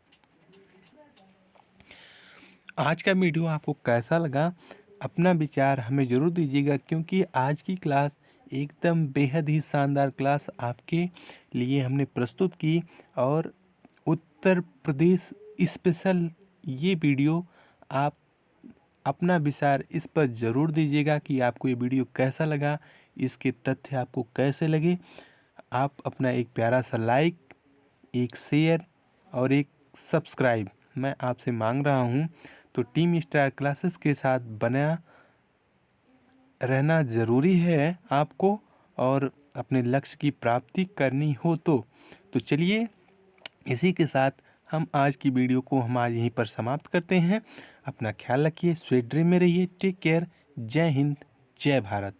आज का वीडियो आपको कैसा लगा? अपना विचार हमें ज़रूर दीजिएगा, क्योंकि आज की क्लास एकदम बेहद ही शानदार क्लास आपके लिए हमने प्रस्तुत की। और उत्तर प्रदेश स्पेशल ये वीडियो, आप अपना विचार इस पर ज़रूर दीजिएगा कि आपको ये वीडियो कैसा लगा, इसके तथ्य आपको कैसे लगे। आप अपना एक प्यारा सा लाइक, एक शेयर और एक सब्सक्राइब मैं आपसे मांग रहा हूँ। तो टीम स्टार क्लासेस के साथ बना रहना ज़रूरी है आपको, और अपने लक्ष्य की प्राप्ति करनी हो तो चलिए, इसी के साथ हम आज की वीडियो को हम आज यहीं पर समाप्त करते हैं। अपना ख्याल रखिए, स्वीट ड्रीम में रहिए। Take care. जय हिंद, जय भारत।